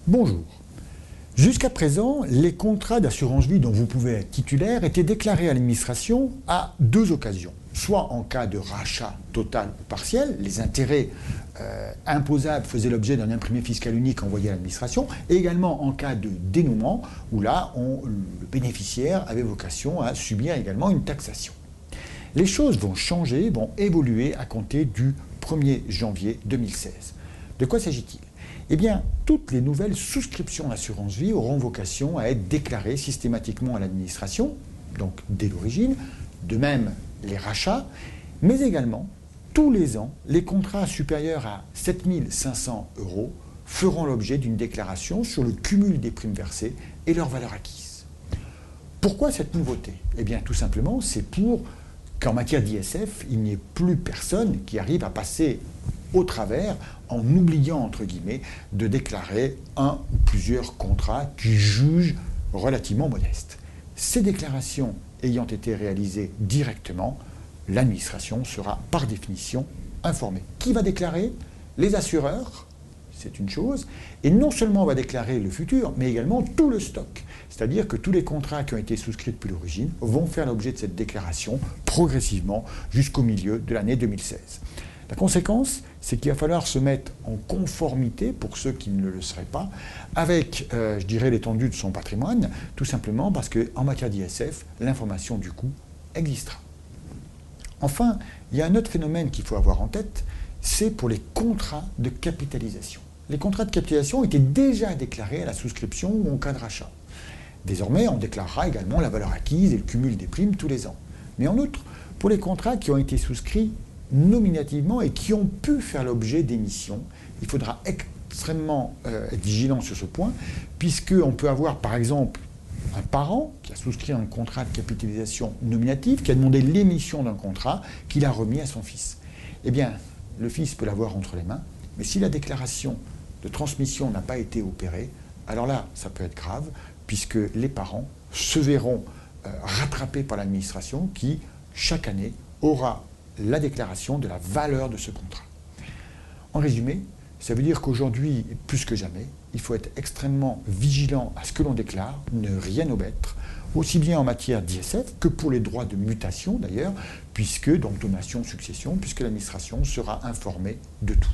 Bonjour. Jusqu'à présent, les contrats d'assurance vie dont vous pouvez être titulaire étaient déclarés à l'administration à deux occasions. Soit en cas de rachat total ou partiel, les intérêts imposables faisaient l'objet d'un imprimé fiscal unique envoyé à l'administration, et également en cas de dénouement, où là, le bénéficiaire avait vocation à subir également une taxation. Les choses vont changer, vont évoluer à compter du 1er janvier 2016. De quoi s'agit-il ? Eh bien, toutes les nouvelles souscriptions d'assurance vie auront vocation à être déclarées systématiquement à l'administration, donc dès l'origine, de même les rachats, mais également, tous les ans, les contrats supérieurs à 7 500 € feront l'objet d'une déclaration sur le cumul des primes versées et leur valeur acquise. Pourquoi cette nouveauté ? Eh bien, tout simplement, c'est pour qu'en matière d'ISF, il n'y ait plus personne qui arrive à passer au travers en oubliant, entre guillemets, de déclarer un ou plusieurs contrats qui jugent relativement modestes. Ces déclarations ayant été réalisées directement, l'administration sera par définition informée. Qui va déclarer ? Les assureurs, c'est une chose, et non seulement on va déclarer le futur, mais également tout le stock. C'est-à-dire que tous les contrats qui ont été souscrits depuis l'origine vont faire l'objet de cette déclaration progressivement jusqu'au milieu de l'année 2016. La conséquence, c'est qu'il va falloir se mettre en conformité, pour ceux qui ne le seraient pas, avec, je dirais, l'étendue de son patrimoine, tout simplement parce qu'en matière d'ISF, l'information du coût existera. Enfin, il y a un autre phénomène qu'il faut avoir en tête, c'est pour les contrats de capitalisation. Les contrats de capitalisation étaient déjà déclarés à la souscription ou en cas de rachat. Désormais, on déclarera également la valeur acquise et le cumul des primes tous les ans. Mais en outre, pour les contrats qui ont été souscrits nominativement et qui ont pu faire l'objet d'émissions, il faudra extrêmement être vigilant sur ce point, puisqu'on peut avoir par exemple un parent qui a souscrit un contrat de capitalisation nominative, qui a demandé l'émission d'un contrat qu'il a remis à son fils. Eh bien, le fils peut l'avoir entre les mains, mais si la déclaration de transmission n'a pas été opérée, alors là, ça peut être grave, puisque les parents se verront rattrapés par l'administration qui, chaque année, aura la déclaration de la valeur de ce contrat. En résumé, ça veut dire qu'aujourd'hui, plus que jamais, il faut être extrêmement vigilant à ce que l'on déclare, ne rien omettre, aussi bien en matière d'ISF que pour les droits de mutation d'ailleurs, puisque, donc donation, succession, puisque l'administration sera informée de tout.